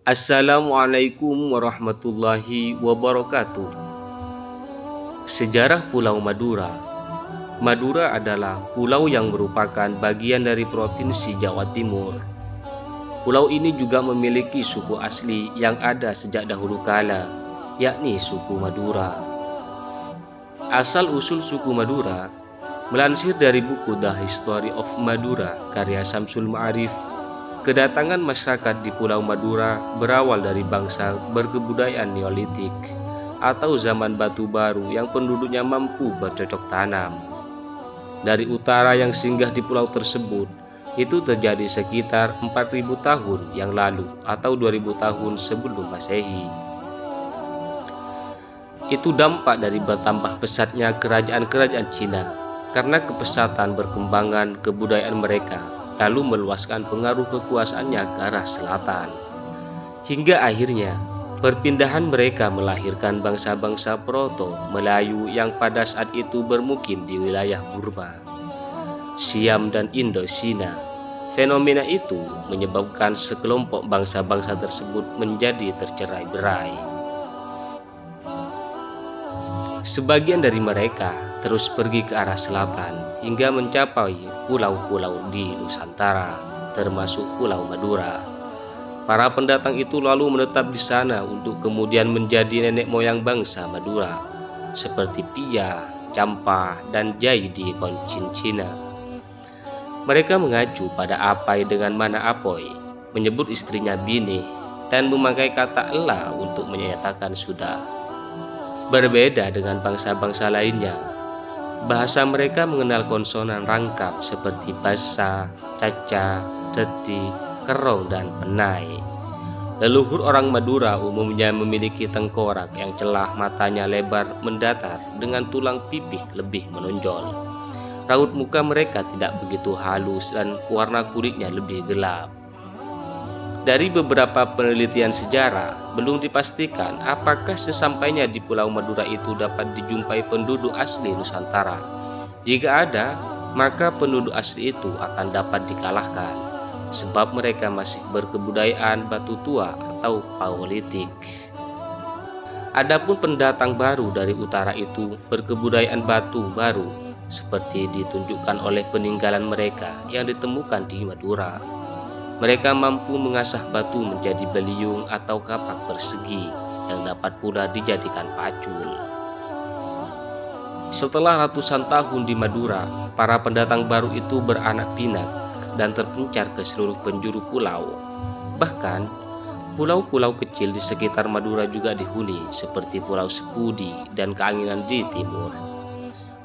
Assalamualaikum warahmatullahi wabarakatuh. Sejarah Pulau Madura. Madura adalah pulau yang merupakan bagian dari Provinsi Jawa Timur. Pulau ini juga memiliki suku asli yang ada sejak dahulu kala, yakni suku Madura. Asal-usul suku Madura melansir dari buku The History of Madura karya Syamsul Ma'arif. Kedatangan masyarakat di Pulau Madura berawal dari bangsa berkebudayaan Neolitik atau zaman batu baru yang penduduknya mampu bercocok tanam. Dari utara yang singgah di pulau tersebut, itu terjadi sekitar 4.000 tahun yang lalu atau 2.000 tahun sebelum Masehi. Itu dampak dari bertambah pesatnya kerajaan-kerajaan Cina karena kepesatan berkembangan kebudayaan mereka, lalu meluaskan pengaruh kekuasaannya ke arah selatan. Hingga akhirnya, perpindahan mereka melahirkan bangsa-bangsa Proto-Melayu yang pada saat itu bermukim di wilayah Burma, Siam, dan Indochina. Fenomena itu menyebabkan sekelompok bangsa-bangsa tersebut menjadi tercerai-berai. Sebagian dari mereka terus pergi ke arah selatan hingga mencapai pulau-pulau di Nusantara, termasuk Pulau Madura. Para pendatang itu lalu menetap di sana untuk kemudian menjadi nenek moyang bangsa Madura, seperti Pia, Campa, dan Jai di Cochinchina. Mereka mengacu pada Apai dengan mana Apoy, menyebut istrinya Bine, dan memakai kata Ela untuk menyatakan sudah. Berbeda dengan bangsa-bangsa lainnya, bahasa mereka mengenal konsonan rangkap seperti Basa, Caca, Teti, Kerong, dan Penai. Leluhur orang Madura umumnya memiliki tengkorak yang celah, matanya lebar mendatar dengan tulang pipih lebih menonjol. Raut muka mereka tidak begitu halus dan warna kulitnya lebih gelap. Dari beberapa penelitian sejarah, belum dipastikan apakah sesampainya di Pulau Madura itu dapat dijumpai penduduk asli Nusantara. Jika ada, maka penduduk asli itu akan dapat dikalahkan, sebab mereka masih berkebudayaan batu tua atau Paleolitik. Adapun pendatang baru dari utara itu berkebudayaan batu baru, seperti ditunjukkan oleh peninggalan mereka yang ditemukan di Madura. Mereka mampu mengasah batu menjadi beliung atau kapak persegi yang dapat pula dijadikan pacul. Setelah ratusan tahun di Madura, para pendatang baru itu beranak pinak dan terpencar ke seluruh penjuru pulau. Bahkan, pulau-pulau kecil di sekitar Madura juga dihuni, seperti Pulau Sepudi dan Keanginan di timur,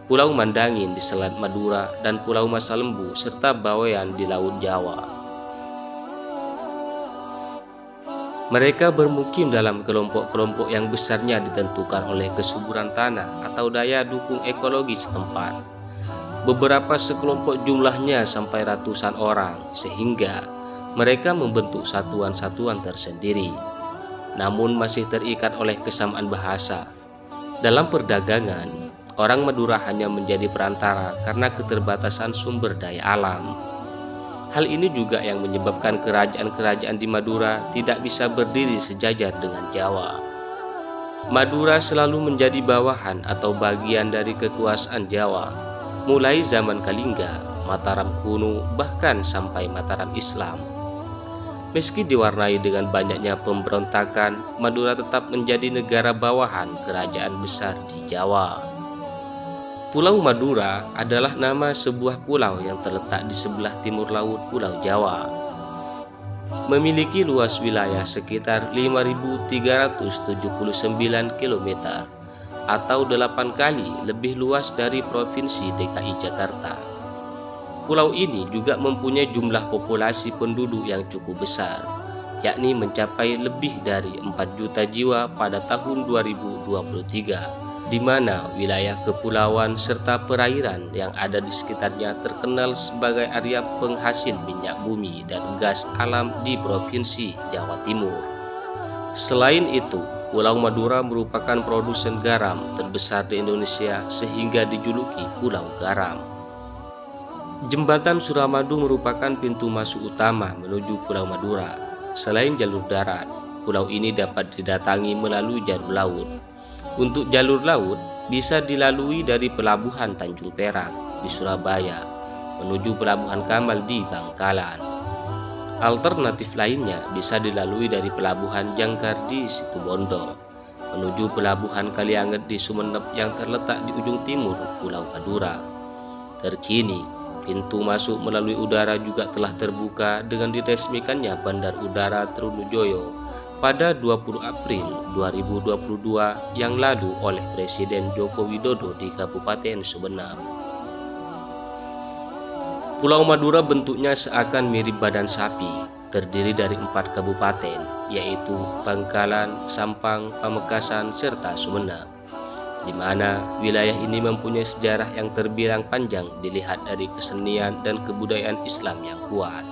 Pulau Mandangin di Selat Madura, dan Pulau Masalembu serta Bawean di Laut Jawa. Mereka bermukim dalam kelompok-kelompok yang besarnya ditentukan oleh kesuburan tanah atau daya dukung ekologi setempat. Beberapa sekelompok jumlahnya sampai ratusan orang, sehingga mereka membentuk satuan-satuan tersendiri, namun masih terikat oleh kesamaan bahasa. Dalam perdagangan, orang Madura hanya menjadi perantara karena keterbatasan sumber daya alam. Hal ini juga yang menyebabkan kerajaan-kerajaan di Madura tidak bisa berdiri sejajar dengan Jawa. Madura selalu menjadi bawahan atau bagian dari kekuasaan Jawa, mulai zaman Kalingga, Mataram kuno, bahkan sampai Mataram Islam. Meski diwarnai dengan banyaknya pemberontakan, Madura tetap menjadi negara bawahan kerajaan besar di Jawa. Pulau Madura adalah nama sebuah pulau yang terletak di sebelah timur laut Pulau Jawa. Memiliki luas wilayah sekitar 5.379 km atau 8 kali lebih luas dari Provinsi DKI Jakarta. Pulau ini juga mempunyai jumlah populasi penduduk yang cukup besar, yakni mencapai lebih dari 4 juta jiwa pada tahun 2023. Di mana wilayah kepulauan serta perairan yang ada di sekitarnya terkenal sebagai area penghasil minyak bumi dan gas alam di Provinsi Jawa Timur. Selain itu, Pulau Madura merupakan produsen garam terbesar di Indonesia sehingga dijuluki Pulau Garam. Jembatan Suramadu merupakan pintu masuk utama menuju Pulau Madura. Selain jalur darat, pulau ini dapat didatangi melalui jalur laut. Untuk jalur laut bisa dilalui dari Pelabuhan Tanjung Perak di Surabaya menuju Pelabuhan Kamal di Bangkalan. Alternatif lainnya bisa dilalui dari Pelabuhan Jangkar di Situbondo menuju Pelabuhan Kalianget di Sumeneb yang terletak di ujung timur Pulau Madura. Terkini, pintu masuk melalui udara juga telah terbuka dengan diresmikannya Bandar Udara Trunojoyo pada 20 April 2022 yang lalu oleh Presiden Joko Widodo di Kabupaten Sumeneb. Pulau Madura bentuknya seakan mirip badan sapi, terdiri dari 4 kabupaten, yaitu Bangkalan, Sampang, Pamekasan, serta Sumeneb, di mana wilayah ini mempunyai sejarah yang terbilang panjang dilihat dari kesenian dan kebudayaan Islam yang kuat.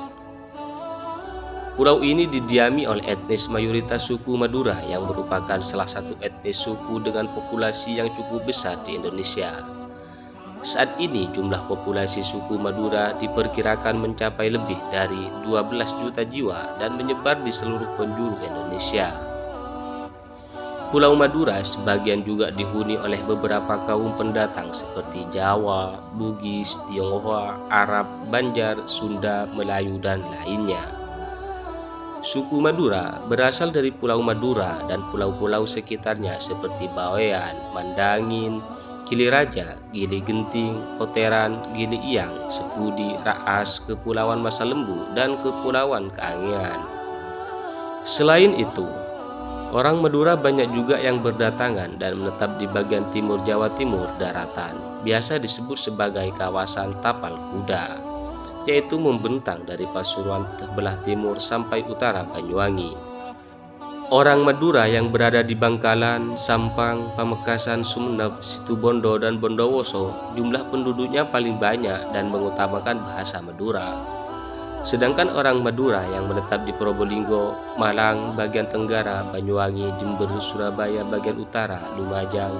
Pulau ini didiami oleh etnis mayoritas suku Madura yang merupakan salah satu etnis suku dengan populasi yang cukup besar di Indonesia. Saat ini jumlah populasi suku Madura diperkirakan mencapai lebih dari 12 juta jiwa dan menyebar di seluruh penjuru Indonesia. Pulau Madura sebagian juga dihuni oleh beberapa kaum pendatang seperti Jawa, Bugis, Tionghoa, Arab, Banjar, Sunda, Melayu, dan lainnya. Suku Madura berasal dari Pulau Madura dan pulau-pulau sekitarnya seperti Bawean, Mandangin, Gili Raja, Gili Genting, Poteran, Gili Iyang, Sepudi, Raas, Kepulauan Masa Lembu, dan Kepulauan Keangian. Selain itu, orang Madura banyak juga yang berdatangan dan menetap di bagian timur Jawa Timur daratan, biasa disebut sebagai kawasan Tapal Kuda, yaitu membentang dari Pasuruan sebelah timur sampai utara Banyuwangi. Orang Madura yang berada di Bangkalan, Sampang, Pamekasan, Sumeneb, Situbondo, dan Bondowoso jumlah penduduknya paling banyak dan mengutamakan bahasa Madura. Sedangkan orang Madura yang menetap di Probolinggo, Malang, bagian Tenggara, Banyuwangi, Jember, Surabaya, bagian utara, Lumajang,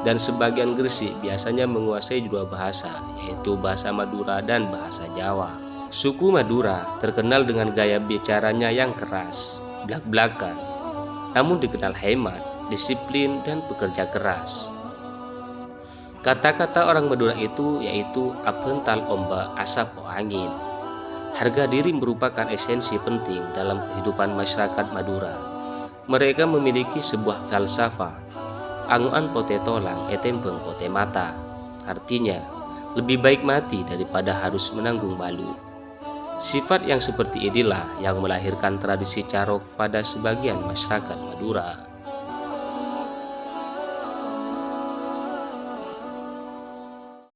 dan sebagian Gresik biasanya menguasai dua bahasa, yaitu bahasa Madura dan bahasa Jawa. Suku Madura terkenal dengan gaya bicaranya yang keras, blak-blakan, namun dikenal hemat, disiplin, dan pekerja keras. Kata-kata orang Madura itu yaitu apental omba asap o angin. Harga diri merupakan esensi penting dalam kehidupan masyarakat Madura. Mereka memiliki sebuah falsafah, anguan pote tolang etempeng pote mata. Artinya, lebih baik mati daripada harus menanggung malu. Sifat yang seperti inilah yang melahirkan tradisi carok pada sebagian masyarakat Madura.